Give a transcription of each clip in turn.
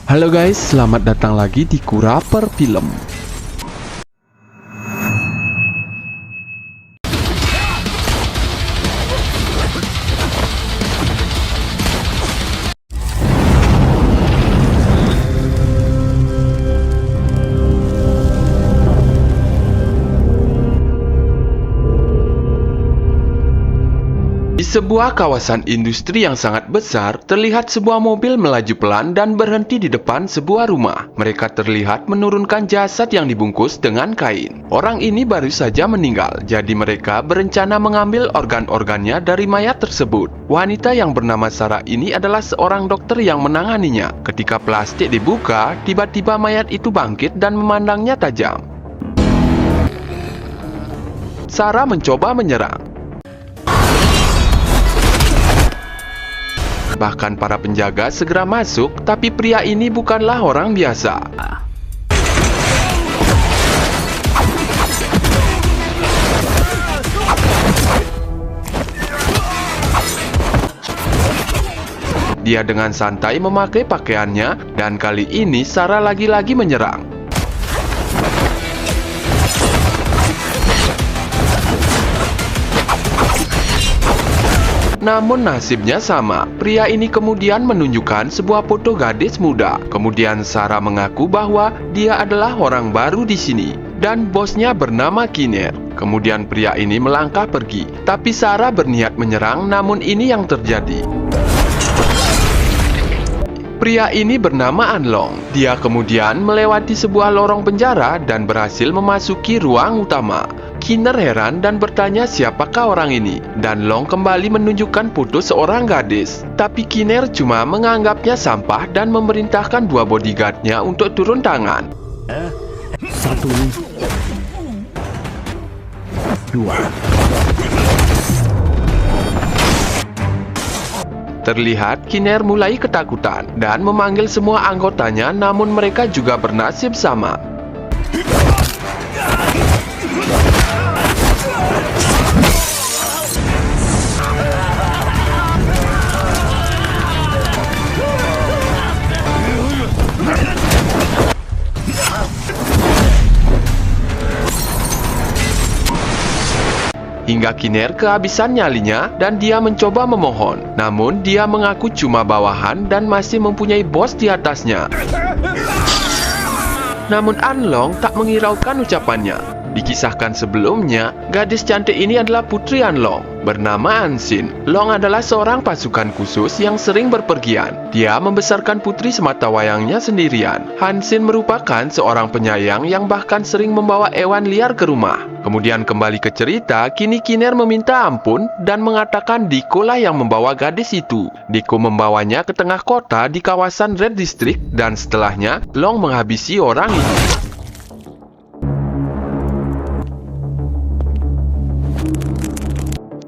Halo guys, selamat datang lagi di Kura Per Film. Di sebuah kawasan industri yang sangat besar, terlihat sebuah mobil melaju pelan dan berhenti di depan sebuah rumah. Mereka terlihat menurunkan jasad yang dibungkus dengan kain. Orang ini baru saja meninggal, jadi mereka berencana mengambil organ-organnya dari mayat tersebut. Wanita yang bernama Sarah ini adalah seorang dokter yang menanganinya. Ketika plastik dibuka, tiba-tiba mayat itu bangkit dan memandangnya tajam. Sarah mencoba menyerang. Bahkan para penjaga segera masuk, tapi pria ini bukanlah orang biasa. Dia dengan santai memakai pakaiannya, dan kali ini Sarah lagi-lagi menyerang. Namun nasibnya sama. Pria ini kemudian menunjukkan sebuah foto gadis muda. Kemudian Sarah mengaku bahwa dia adalah orang baru di sini dan bosnya bernama Kinner. Kemudian pria ini melangkah pergi. Tapi Sarah berniat menyerang, namun ini yang terjadi. Pria ini bernama Anlong. Dia kemudian melewati sebuah lorong penjara dan berhasil memasuki ruang utama. Kinner heran dan bertanya siapakah orang ini, dan Long kembali menunjukkan foto seorang gadis. Tapi Kinner cuma menganggapnya sampah dan memerintahkan dua bodyguardnya untuk turun tangan. 1, 2. Terlihat Kinner mulai ketakutan dan memanggil semua anggotanya, namun mereka juga bernasib sama. Hingga Kinner kehabisan nyalinya dan dia mencoba memohon. Namun dia mengaku cuma bawahan dan masih mempunyai bos di atasnya. Namun Anlong tak menghiraukan ucapannya. Dikisahkan sebelumnya, gadis cantik ini adalah putri Anlong, bernama Ansin. Long adalah seorang pasukan khusus yang sering berpergian. Dia membesarkan putri sematawayangnya sendirian. Hansin merupakan seorang penyayang yang bahkan sering membawa hewan liar ke rumah. Kemudian kembali ke cerita, kini Kinner meminta ampun dan mengatakan Diko lah yang membawa gadis itu. Diko membawanya ke tengah kota di kawasan Red District dan setelahnya Long menghabisi orang itu.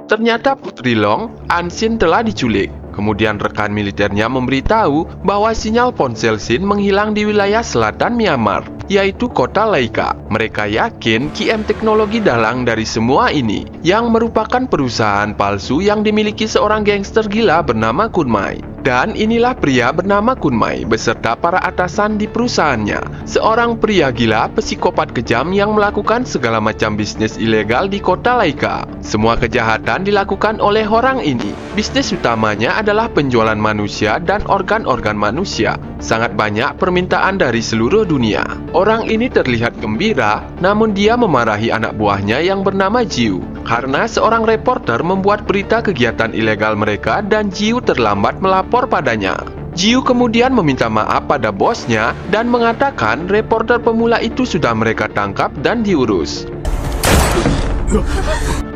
Ternyata putri Long, Ansin, telah diculik. Kemudian rekan militernya memberitahu bahwa sinyal ponsel Sin menghilang di wilayah selatan Myanmar, yaitu kota Laika. Mereka yakin KM Teknologi dalang dari semua ini, yang merupakan perusahaan palsu yang dimiliki seorang gangster gila bernama Kunmai. Dan inilah pria bernama Kunmai beserta para atasan di perusahaannya. Seorang pria gila psikopat kejam yang melakukan segala macam bisnis ilegal di kota Laika. Semua kejahatan dilakukan oleh orang ini. Bisnis utamanya adalah penjualan manusia dan organ-organ manusia. Sangat banyak permintaan dari seluruh dunia. Orang ini terlihat gembira, namun dia memarahi anak buahnya yang bernama Jiu. Karena seorang reporter membuat berita kegiatan ilegal mereka dan Jiu terlambat melapor padanya. Jiu kemudian meminta maaf pada bosnya dan mengatakan reporter pemula itu sudah mereka tangkap dan diurus.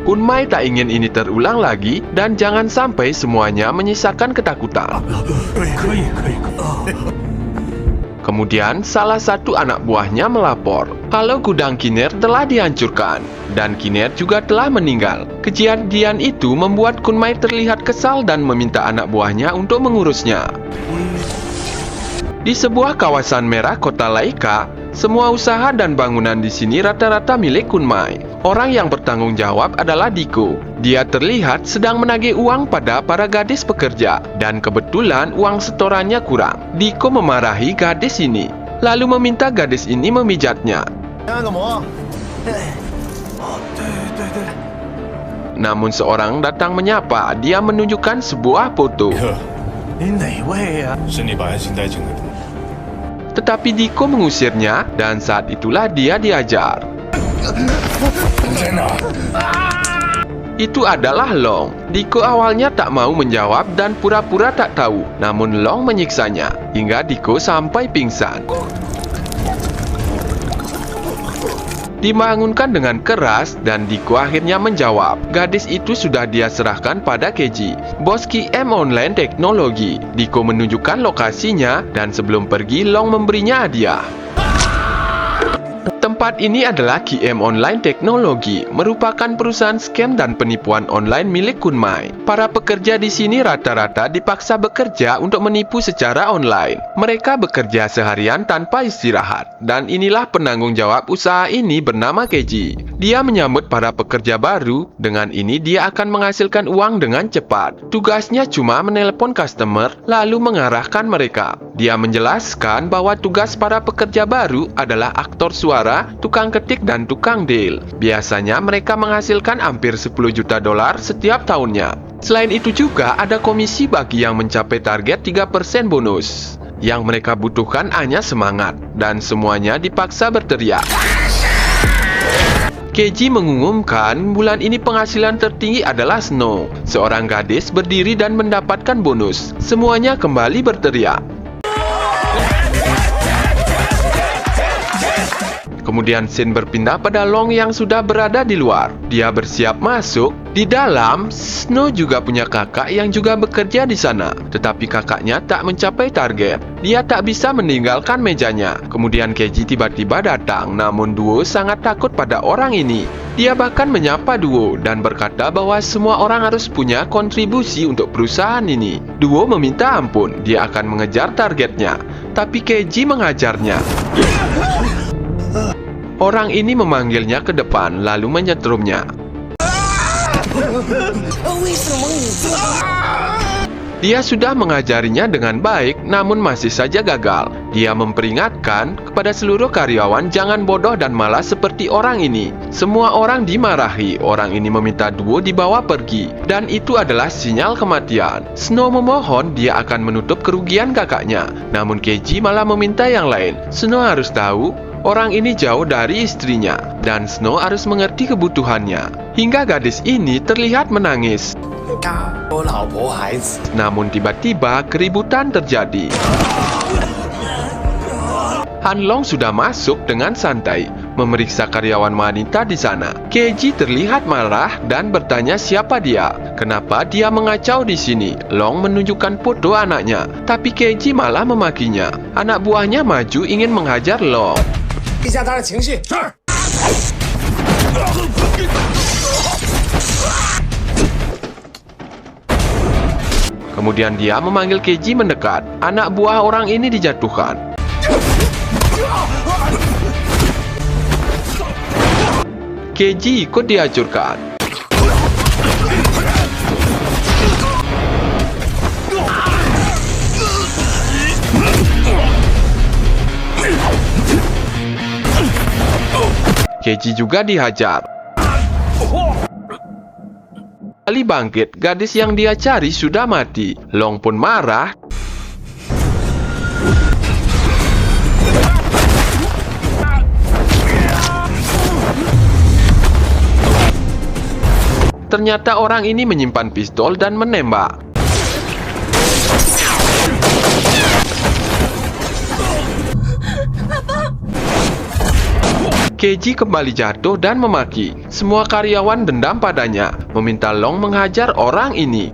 Kunmai tak ingin ini terulang lagi dan jangan sampai semuanya menyisakan ketakutan. Kemudian salah satu anak buahnya melapor kalau gudang Kinner telah dihancurkan dan Kinner juga telah meninggal. Kejadian itu membuat Kunmai terlihat kesal dan meminta anak buahnya untuk mengurusnya. Di sebuah kawasan merah kota Laika, semua usaha dan bangunan di sini rata-rata milik Kunmai. Orang yang bertanggung jawab adalah Diko. Dia terlihat sedang menagih uang pada para gadis pekerja, dan kebetulan uang setorannya kurang. Diko memarahi gadis ini, lalu meminta gadis ini memijatnya. Namun seorang datang menyapa. Dia menunjukkan sebuah foto. Tetapi Diko mengusirnya, dan saat itulah dia diajar. Itu adalah Long. Diko awalnya tak mau menjawab dan pura-pura tak tahu. Namun Long menyiksanya hingga Diko sampai pingsan. Dibangunkan dengan keras dan Diko akhirnya menjawab. Gadis itu sudah dia serahkan pada Keji, bos QM Online Teknologi. Diko menunjukkan lokasinya dan sebelum pergi Long memberinya hadiah. Tempat ini adalah QM Online Teknologi, merupakan perusahaan scam dan penipuan online milik Kunmai. Para pekerja di sini rata-rata dipaksa bekerja untuk menipu secara online. Mereka bekerja seharian tanpa istirahat, dan inilah penanggung jawab usaha ini bernama Keji. Dia menyambut para pekerja baru, dengan ini dia akan menghasilkan uang dengan cepat. Tugasnya cuma menelepon customer, lalu mengarahkan mereka. Dia menjelaskan bahwa tugas para pekerja baru adalah aktor suara, tukang ketik, dan tukang deal. Biasanya mereka menghasilkan hampir 10 juta dolar setiap tahunnya. Selain itu juga ada komisi bagi yang mencapai target 3% bonus. Yang mereka butuhkan hanya semangat, dan semuanya dipaksa berteriak. Keji mengumumkan bulan ini penghasilan tertinggi adalah Snow. Seorang gadis berdiri dan mendapatkan bonus. Semuanya kembali berteriak. Kemudian scene berpindah pada Long yang sudah berada di luar. Dia bersiap masuk. Di dalam, Snow juga punya kakak yang juga bekerja di sana. Tetapi kakaknya tak mencapai target. Dia tak bisa meninggalkan mejanya. Kemudian Keji tiba-tiba datang, namun Duo sangat takut pada orang ini. Dia bahkan menyapa Duo dan berkata bahwa semua orang harus punya kontribusi untuk perusahaan ini. Duo meminta ampun, dia akan mengejar targetnya. Tapi Keji mengajarnya. Orang ini memanggilnya ke depan, lalu menyetrumnya. Dia sudah mengajarinya dengan baik, namun masih saja gagal. Dia memperingatkan kepada seluruh karyawan jangan bodoh dan malas seperti orang ini. Semua orang dimarahi. Orang ini meminta Duo dibawa pergi, dan itu adalah sinyal kematian. Snow memohon dia akan menutup kerugian kakaknya, namun Keji malah meminta yang lain. Snow harus tahu orang ini jauh dari istrinya, dan Snow harus mengerti kebutuhannya. Hingga gadis ini terlihat menangis. Namun tiba-tiba keributan terjadi. Han Long sudah masuk dengan santai, memeriksa karyawan wanita di sana. Keji terlihat marah dan bertanya siapa dia. Kenapa dia mengacau di sini? Long menunjukkan foto anaknya, tapi Keji malah memakinya. Anak buahnya maju ingin menghajar Long. Kemudian dia memanggil Keji mendekat. Anak buah orang ini dijatuhkan. Keji ikut dihancurkan. Keji juga dihajar. Kali bangkit, gadis yang dia cari sudah mati. Long pun marah. Ternyata orang ini menyimpan pistol dan menembak. Keji kembali jatuh dan memaki. Semua karyawan dendam padanya, meminta Long menghajar orang ini.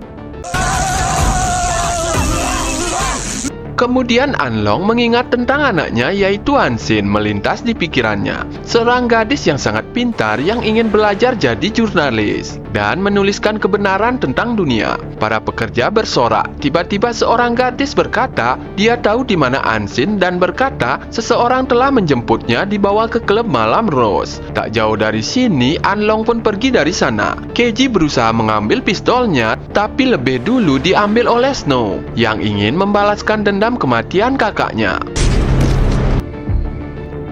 Kemudian Anlong mengingat tentang anaknya yaitu Ansin melintas di pikirannya. Seorang gadis yang sangat pintar yang ingin belajar jadi jurnalis dan menuliskan kebenaran tentang dunia. Para pekerja bersorak. Tiba-tiba seorang gadis berkata dia tahu di mana Ansin dan berkata seseorang telah menjemputnya dibawa ke klub malam Rose. Tak jauh dari sini Anlong pun pergi dari sana. Keji berusaha mengambil pistolnya tapi lebih dulu diambil oleh Snow yang ingin membalaskan dendam kematian kakaknya.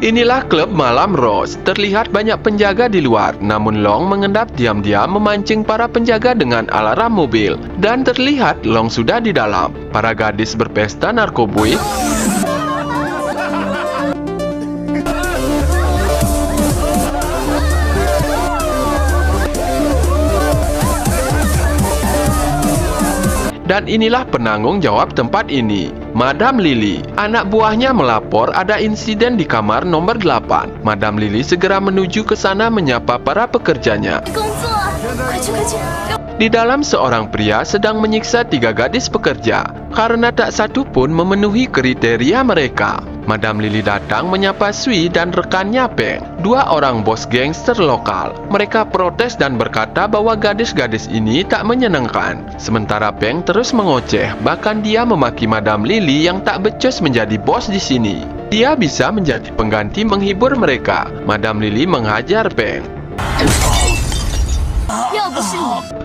Inilah klub malam Rose. Terlihat banyak penjaga di luar, namun Long mengendap diam-diam memancing para penjaga dengan alarm mobil. Dan terlihat Long sudah di dalam. Para gadis berpesta narkoboy dan inilah penanggung jawab tempat ini, Madam Lily. Anak buahnya melapor ada insiden di kamar nomor 8. Madam Lily segera menuju ke sana menyapa para pekerjanya. Di dalam seorang pria sedang menyiksa 3 gadis pekerja karena tak satu pun memenuhi kriteria mereka. Madam Lily datang menyapa Sui dan rekannya Peng, 2 orang bos gangster lokal. Mereka protes dan berkata bahwa gadis-gadis ini tak menyenangkan. Sementara Peng terus mengoceh, bahkan dia memaki Madam Lily yang tak becus menjadi bos di sini. Dia bisa menjadi pengganti menghibur mereka. Madam Lily menghajar Peng,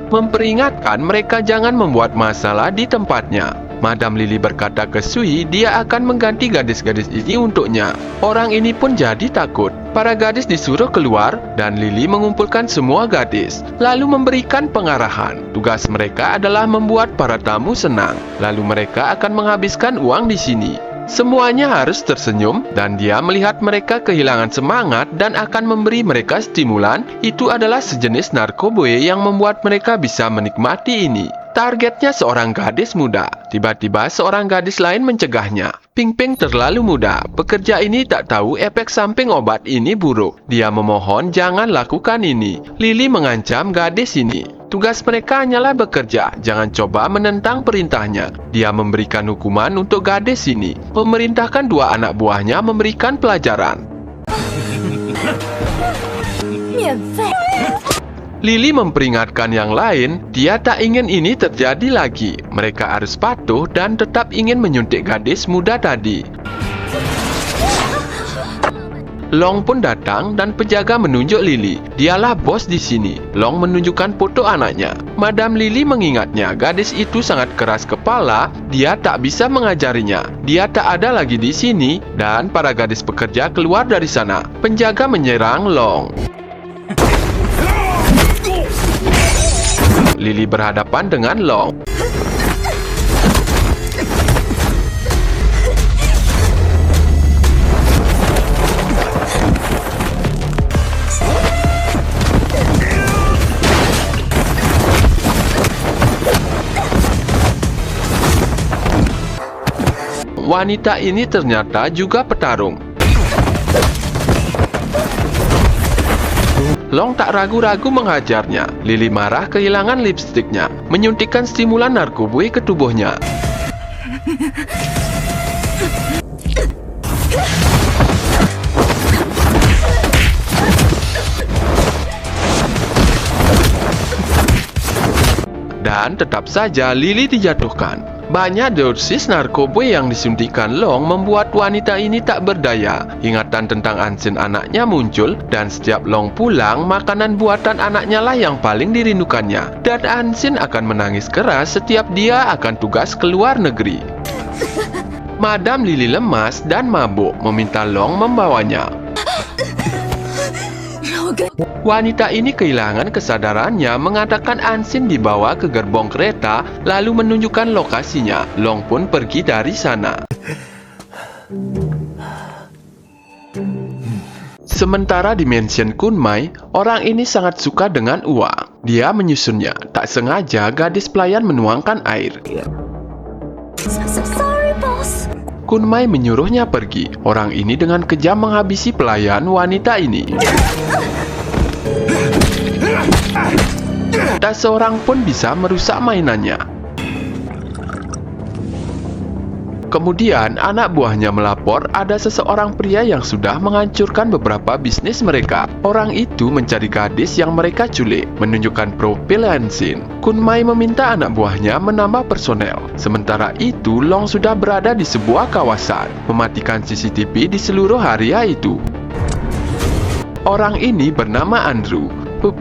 memperingatkan mereka jangan membuat masalah di tempatnya. Madam Lily berkata ke Sui dia akan mengganti gadis-gadis ini untuknya. Orang ini pun jadi takut. Para gadis disuruh keluar dan Lily mengumpulkan semua gadis, lalu memberikan pengarahan. Tugas mereka adalah membuat para tamu senang, lalu mereka akan menghabiskan uang di sini. Semuanya harus tersenyum dan dia melihat mereka kehilangan semangat dan akan memberi mereka stimulan. Itu adalah sejenis narkoboy yang membuat mereka bisa menikmati ini. Targetnya seorang gadis muda. Tiba-tiba seorang gadis lain mencegahnya. Ping Ping terlalu muda. Pekerja ini tak tahu efek samping obat ini buruk. Dia memohon jangan lakukan ini. Lily mengancam gadis ini. Tugas mereka hanyalah bekerja, jangan coba menentang perintahnya. Dia memberikan hukuman untuk gadis ini. Memerintahkan 2 anak buahnya memberikan pelajaran. Lily memperingatkan yang lain, dia tak ingin ini terjadi lagi. Mereka harus patuh dan tetap ingin menyuntik gadis muda tadi. Long pun datang dan penjaga menunjuk Lily. Dialah bos di sini. Long menunjukkan foto anaknya. Madam Lily mengingatnya, gadis itu sangat keras kepala, dia tak bisa mengajarinya. Dia tak ada lagi di sini dan para gadis pekerja keluar dari sana. Penjaga menyerang Long. Lily berhadapan dengan Long. Wanita ini ternyata juga petarung. Long tak ragu-ragu menghajarnya. Lily marah kehilangan lipstiknya, menyuntikkan stimulan narkoboy ke tubuhnya. Dan tetap saja Lily dijatuhkan. Banyak dosis narkoboy yang disuntikan Long membuat wanita ini tak berdaya. Ingatan tentang Ansin anaknya muncul dan setiap Long pulang, makanan buatan anaknya lah yang paling dirindukannya. Dan Ansin akan menangis keras setiap dia akan tugas ke luar negeri. Madam Lily lemas dan mabuk, meminta Long membawanya. Wanita ini kehilangan kesadarannya, mengatakan Ansin dibawa ke gerbong kereta, lalu menunjukkan lokasinya. Long pun pergi dari sana. Sementara di mansion Kunmai, orang ini sangat suka dengan uang. Dia menyusunnya. Tak sengaja gadis pelayan menuangkan air. Sorry, boss. Kunmai menyuruhnya pergi. Orang ini dengan kejam menghabisi pelayan wanita ini. Tak seorang pun bisa merusak mainannya. Kemudian anak buahnya melapor ada seseorang pria yang sudah menghancurkan beberapa bisnis mereka. Orang itu mencari gadis yang mereka culik, menunjukkan profil Hansin. Kun Mai meminta anak buahnya menambah personel. Sementara itu, Long sudah berada di sebuah kawasan, mematikan CCTV di seluruh area itu. Orang ini bernama Andrew,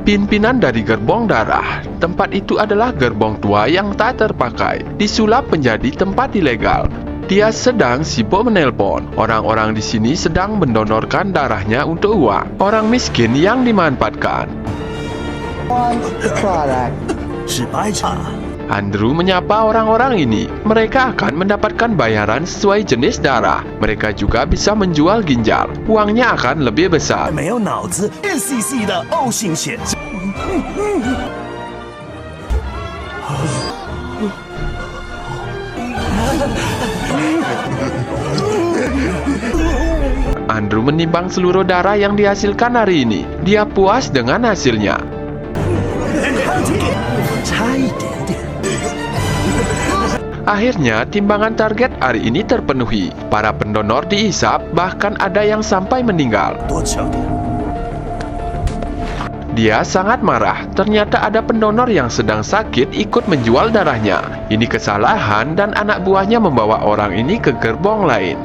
pimpinan dari gerbong darah. Tempat itu adalah gerbong tua yang tak terpakai, disulap menjadi tempat ilegal. Dia sedang sibuk menelpon. Orang-orang di sini sedang mendonorkan darahnya untuk uang. Orang miskin yang dimanfaatkan. Andrew menyapa orang-orang ini. Mereka akan mendapatkan bayaran sesuai jenis darah. Mereka juga bisa menjual ginjal. Uangnya akan lebih besar. Andrew menimbang seluruh darah yang dihasilkan hari ini. Dia puas dengan hasilnya. Akhirnya, timbangan target hari ini terpenuhi. Para pendonor dihisap, bahkan ada yang sampai meninggal. Dia sangat marah. Ternyata ada pendonor yang sedang sakit ikut menjual darahnya. Ini kesalahan dan anak buahnya membawa orang ini ke gerbong lain.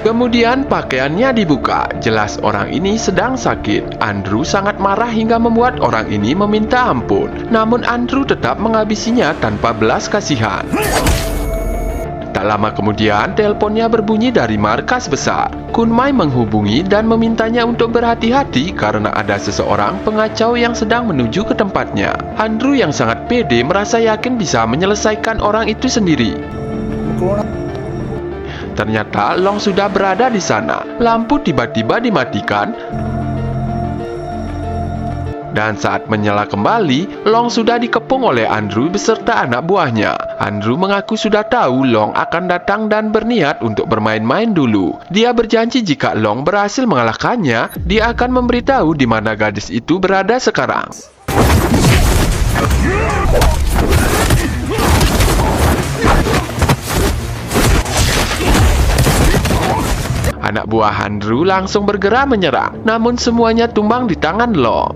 Kemudian pakaiannya dibuka. Jelas orang ini sedang sakit. Andrew sangat marah hingga membuat orang ini meminta ampun. Namun Andrew tetap menghabisinya tanpa belas kasihan. Tak lama kemudian, teleponnya berbunyi dari markas besar. Kun Mai menghubungi dan memintanya untuk berhati-hati karena ada seseorang pengacau yang sedang menuju ke tempatnya. Andrew yang sangat pede merasa yakin bisa menyelesaikan orang itu sendiri. Ternyata Long sudah berada di sana. Lampu tiba-tiba dimatikan. Dan saat menyala kembali, Long sudah dikepung oleh Andrew beserta anak buahnya. Andrew mengaku sudah tahu Long akan datang dan berniat untuk bermain-main dulu. Dia berjanji jika Long berhasil mengalahkannya, dia akan memberitahu di mana gadis itu berada sekarang. Anak buah Andrew langsung bergerak menyerang, namun semuanya tumbang di tangan Long.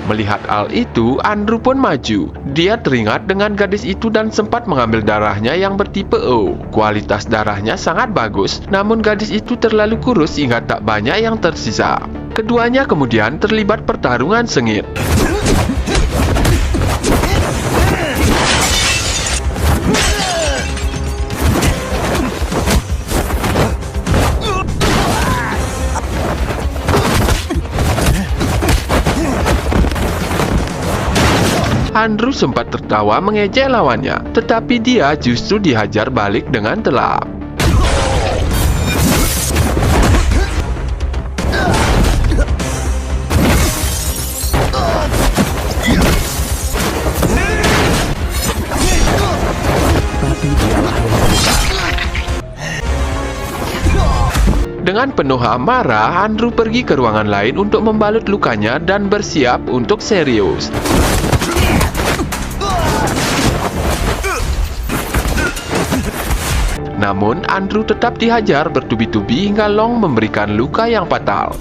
Melihat hal itu, Andrew pun maju. Dia teringat dengan gadis itu dan sempat mengambil darahnya yang bertipe O. Kualitas darahnya sangat bagus, namun gadis itu terlalu kurus hingga tak banyak yang tersisa. Keduanya kemudian terlibat pertarungan sengit. Andrew sempat tertawa mengejek lawannya, tetapi dia justru dihajar balik dengan telak. Dengan penuh amarah, Andrew pergi ke ruangan lain untuk membalut lukanya dan bersiap untuk serius. Namun, Andrew tetap dihajar bertubi-tubi hingga Long memberikan luka yang fatal.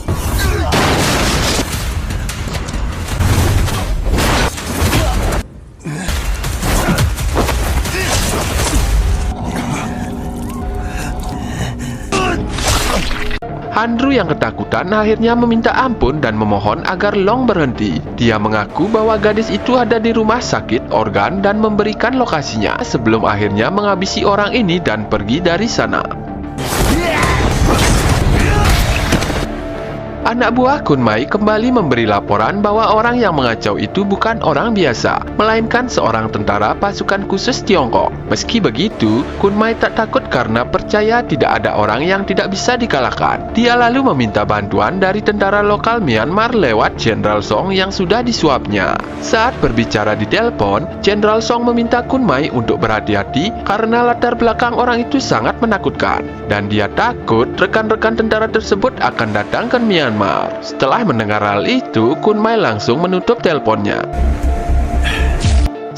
Andrew yang ketakutan akhirnya meminta ampun dan memohon agar Long berhenti. Dia mengaku bahwa gadis itu ada di rumah sakit organ dan memberikan lokasinya sebelum akhirnya menghabisi orang ini dan pergi dari sana. Anak buah Kun Mai kembali memberi laporan bahwa orang yang mengacau itu bukan orang biasa, melainkan seorang tentara pasukan khusus Tiongkok. Meski begitu, Kun Mai tak takut karena percaya tidak ada orang yang tidak bisa dikalahkan. Dia lalu meminta bantuan dari tentara lokal Myanmar lewat Jenderal Song yang sudah disuapnya. Saat berbicara di telepon, Jenderal Song meminta Kun Mai untuk berhati-hati karena latar belakang orang itu sangat menakutkan. Dan dia takut rekan-rekan tentara tersebut akan datang ke Myanmar. Myanmar. Setelah mendengar hal itu, Kun Mai langsung menutup teleponnya.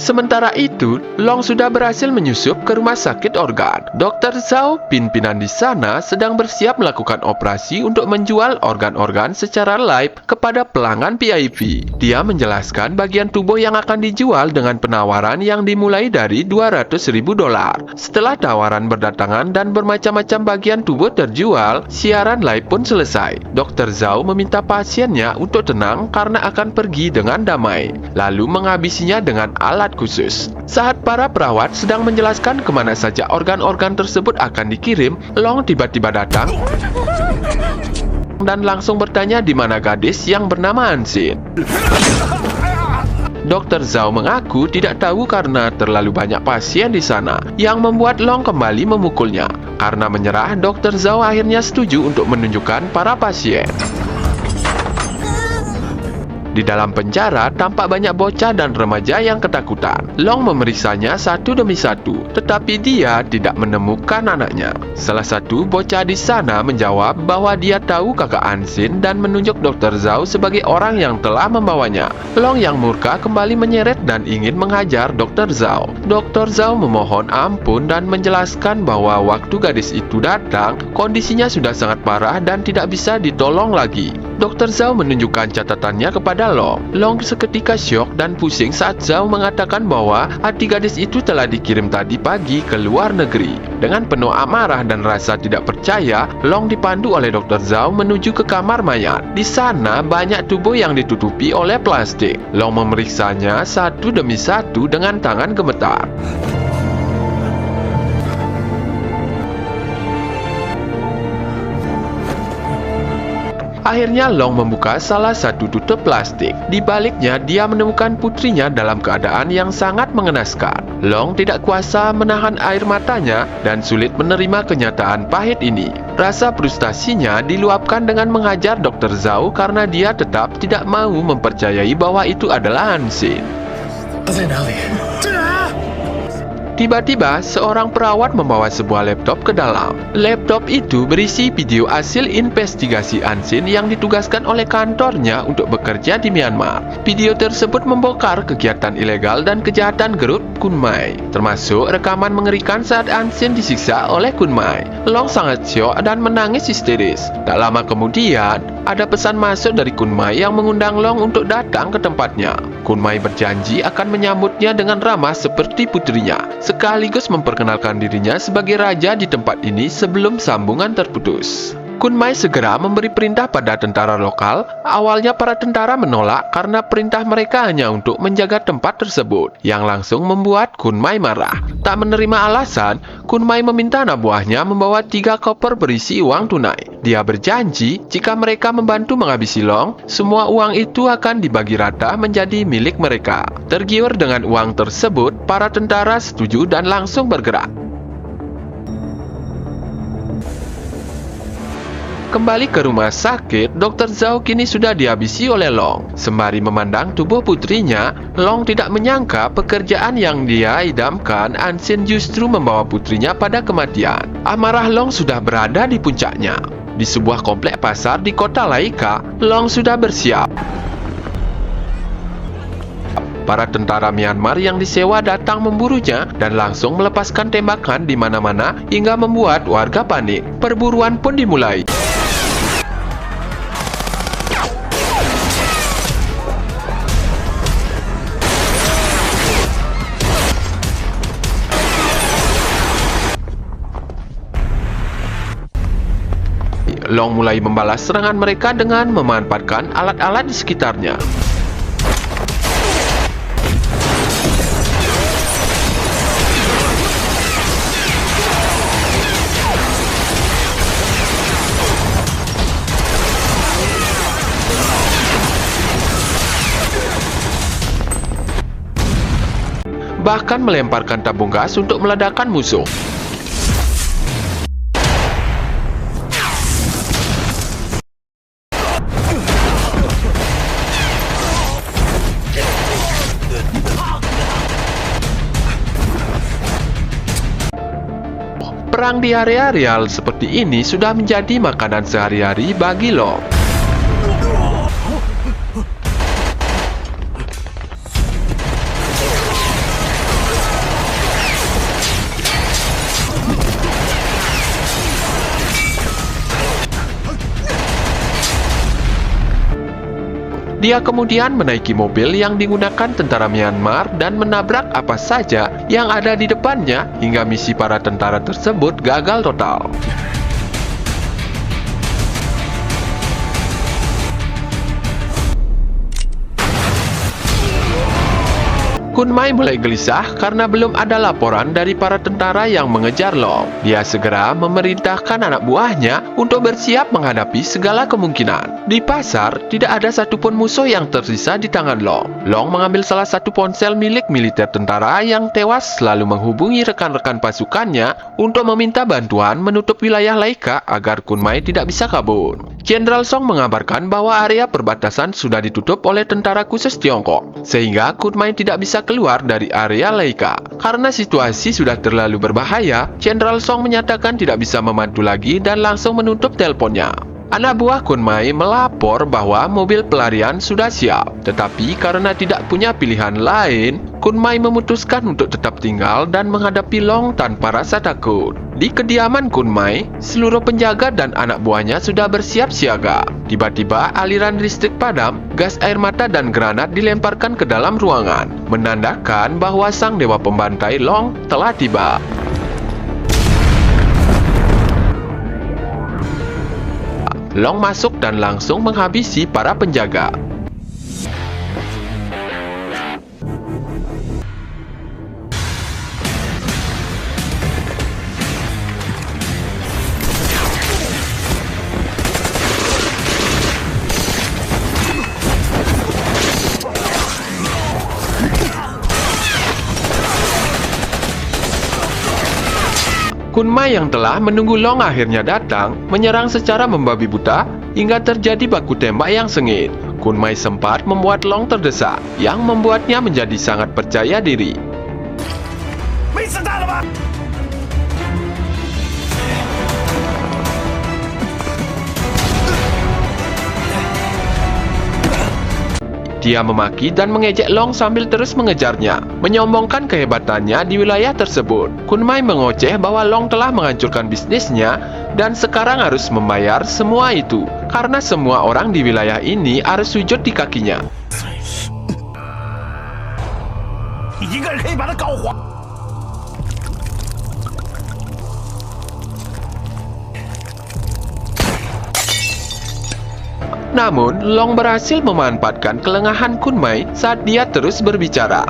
Sementara itu, Long sudah berhasil menyusup ke rumah sakit organ. Dr. Zhao, pimpinan di sana, sedang bersiap melakukan operasi untuk menjual organ-organ secara live kepada pelanggan VIP. Dia menjelaskan bagian tubuh yang akan dijual dengan penawaran yang dimulai dari $200.000. Setelah tawaran berdatangan dan bermacam-macam bagian tubuh terjual, siaran live pun selesai. Dr. Zhao meminta pasiennya untuk tenang karena akan pergi dengan damai, lalu menghabisinya dengan alat khusus. Saat para perawat sedang menjelaskan kemana saja organ-organ tersebut akan dikirim, Long tiba-tiba datang dan langsung bertanya di mana gadis yang bernama Ansin. Dr. Zhao mengaku tidak tahu karena terlalu banyak pasien di sana, yang membuat Long kembali memukulnya. Karena menyerah, Dr. Zhao akhirnya setuju untuk menunjukkan para pasien. Di dalam penjara, tampak banyak bocah dan remaja yang ketakutan. Long memeriksanya satu demi satu, tetapi dia tidak menemukan anaknya. Salah satu bocah di sana menjawab bahwa dia tahu kakak Ansin dan menunjuk Dr. Zhao sebagai orang yang telah membawanya. Long yang murka kembali menyeret dan ingin menghajar Dr. Zhao. Dr. Zhao memohon ampun dan menjelaskan bahwa waktu gadis itu datang, kondisinya sudah sangat parah dan tidak bisa ditolong lagi. Dr. Zhao menunjukkan catatannya kepada Long. Long seketika syok dan pusing saat Zhao mengatakan bahwa hati gadis itu telah dikirim tadi pagi ke luar negeri. Dengan penuh amarah dan rasa tidak percaya, Long dipandu oleh Dr. Zhao menuju ke kamar mayat. Di sana banyak tubuh yang ditutupi oleh plastik. Long memeriksanya satu demi satu dengan tangan gemetar. Akhirnya Long membuka salah satu tutup plastik. Di baliknya, dia menemukan putrinya dalam keadaan yang sangat mengenaskan. Long tidak kuasa menahan air matanya dan sulit menerima kenyataan pahit ini. Rasa frustasinya diluapkan dengan menghajar Dr. Zhao karena dia tetap tidak mau mempercayai bahwa itu adalah Ansin. Tiba-tiba, seorang perawat membawa sebuah laptop ke dalam. Laptop itu berisi video hasil investigasi Ansin yang ditugaskan oleh kantornya untuk bekerja di Myanmar. Video tersebut membongkar kegiatan ilegal dan kejahatan grup Kun Mai, termasuk rekaman mengerikan saat Ansin disiksa oleh Kun Mai. Long sangat syok dan menangis histeris. Tak lama kemudian, ada pesan masuk dari Kun Mai yang mengundang Long untuk datang ke tempatnya. Kun Mai berjanji akan menyambutnya dengan ramah seperti putrinya, sekaligus memperkenalkan dirinya sebagai raja di tempat ini sebelum sambungan terputus. Kun Mai segera memberi perintah pada tentara lokal. Awalnya para tentara menolak karena perintah mereka hanya untuk menjaga tempat tersebut, yang langsung membuat Kun Mai marah. Tak menerima alasan, Kun Mai meminta anak buahnya membawa 3 koper berisi uang tunai. Dia berjanji jika mereka membantu menghabisi Long, semua uang itu akan dibagi rata menjadi milik mereka. Tergiur dengan uang tersebut, para tentara setuju dan langsung bergerak. Kembali ke rumah sakit, Dr. Zhao kini sudah dihabisi oleh Long. Sembari memandang tubuh putrinya, Long tidak menyangka pekerjaan yang dia idamkan, Ansin justru membawa putrinya pada kematian. Amarah Long sudah berada di puncaknya. Di sebuah komplek pasar di kota Laika, Long sudah bersiap. Para tentara Myanmar yang disewa datang memburunya dan langsung melepaskan tembakan di mana-mana hingga membuat warga panik. Perburuan pun dimulai. Long mulai membalas serangan mereka dengan memanfaatkan alat-alat di sekitarnya. Bahkan melemparkan tabung gas untuk meledakkan musuh. Perang di area real seperti ini sudah menjadi makanan sehari-hari bagi Long. Dia kemudian menaiki mobil yang digunakan tentara Myanmar dan menabrak apa saja yang ada di depannya hingga misi para tentara tersebut gagal total. Kun Mai mulai gelisah karena belum ada laporan dari para tentara yang mengejar Long. Dia segera memerintahkan anak buahnya untuk bersiap menghadapi segala kemungkinan. Di pasar, tidak ada satupun musuh yang tersisa di tangan Long. Long mengambil salah satu ponsel milik militer tentara yang tewas lalu menghubungi rekan-rekan pasukannya untuk meminta bantuan menutup wilayah Laika agar Kun Mai tidak bisa kabur. Jenderal Song mengabarkan bahwa area perbatasan sudah ditutup oleh tentara khusus Tiongkok, sehingga Kun Mai tidak bisa keluar dari area Laika. Karena situasi sudah terlalu berbahaya, Jenderal Song menyatakan tidak bisa membantu lagi dan langsung menutup teleponnya. Anak buah Kun Mai melapor bahwa mobil pelarian sudah siap, tetapi karena tidak punya pilihan lain, Kun Mai memutuskan untuk tetap tinggal dan menghadapi Long tanpa rasa takut. Di kediaman Kun Mai, seluruh penjaga dan anak buahnya sudah bersiap siaga. Tiba-tiba aliran listrik padam, gas air mata dan granat dilemparkan ke dalam ruangan, menandakan bahwa sang dewa pembantai Long telah tiba. Long masuk dan langsung menghabisi para penjaga. Kun Mai yang telah menunggu Long akhirnya datang, menyerang secara membabi buta hingga terjadi baku tembak yang sengit. Kun Mai sempat membuat Long terdesak, yang membuatnya menjadi sangat percaya diri. Dia memaki dan mengejek Long sambil terus mengejarnya, menyombongkan kehebatannya di wilayah tersebut. Kun Mai mengoceh bahwa Long telah menghancurkan bisnisnya dan sekarang harus membayar semua itu, karena semua orang di wilayah ini harus sujud di kakinya. Namun, Long berhasil memanfaatkan kelengahan Kun Mai saat dia terus berbicara.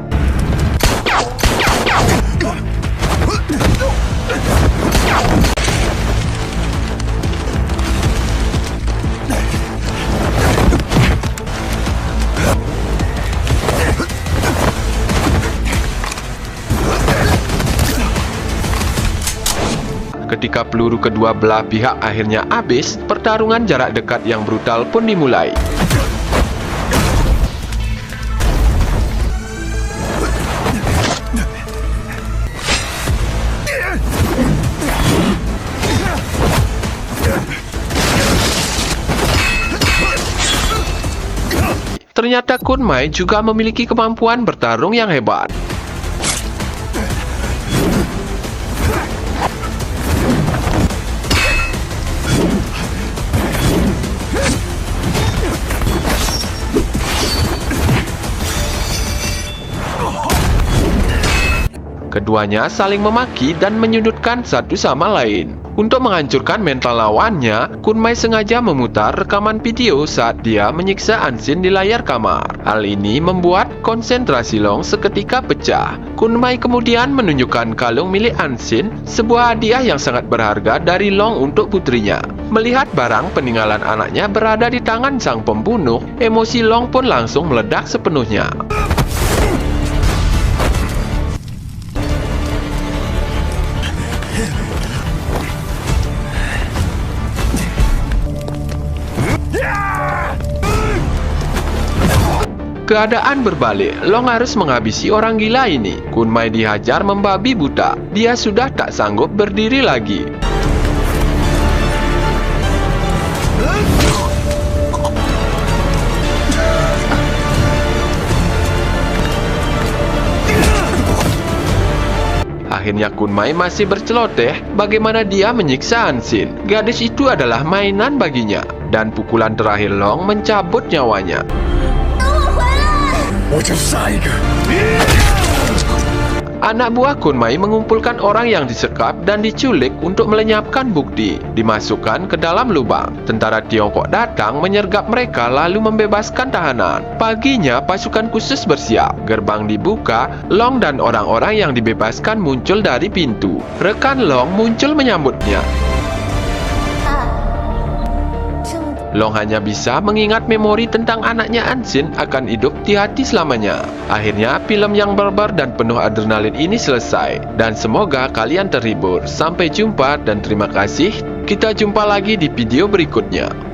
Ketika peluru kedua belah pihak akhirnya habis, pertarungan jarak dekat yang brutal pun dimulai. Ternyata Kun Mai juga memiliki kemampuan bertarung yang hebat. Keduanya saling memaki dan menyudutkan satu sama lain. Untuk menghancurkan mental lawannya, Kun Mai sengaja memutar rekaman video saat dia menyiksa Ansin di layar kamar. Hal ini membuat konsentrasi Long seketika pecah. Kun Mai kemudian menunjukkan kalung milik Ansin, sebuah hadiah yang sangat berharga dari Long untuk putrinya. Melihat barang peninggalan anaknya berada di tangan sang pembunuh, emosi Long pun langsung meledak sepenuhnya. Keadaan berbalik, Long harus menghabisi orang gila ini. Kun Mai dihajar membabi buta. Dia sudah tak sanggup berdiri lagi. Akhirnya Kun Mai masih berceloteh bagaimana dia menyiksa Ansin. Gadis itu adalah mainan baginya, dan pukulan terakhir Long mencabut nyawanya. Anak buah Kunmai mengumpulkan orang yang disekap dan diculik untuk melenyapkan bukti, dimasukkan ke dalam lubang. Tentara Tiongkok datang menyergap mereka lalu membebaskan tahanan. Paginya pasukan khusus bersiap. Gerbang dibuka, Long dan orang-orang yang dibebaskan muncul dari pintu. Rekan Long muncul menyambutnya. Long hanya bisa mengingat memori tentang anaknya Ansin akan hidup di hati selamanya. Akhirnya, film yang barbar dan penuh adrenalin ini selesai. Dan semoga kalian terhibur. Sampai jumpa dan terima kasih. Kita jumpa lagi di video berikutnya.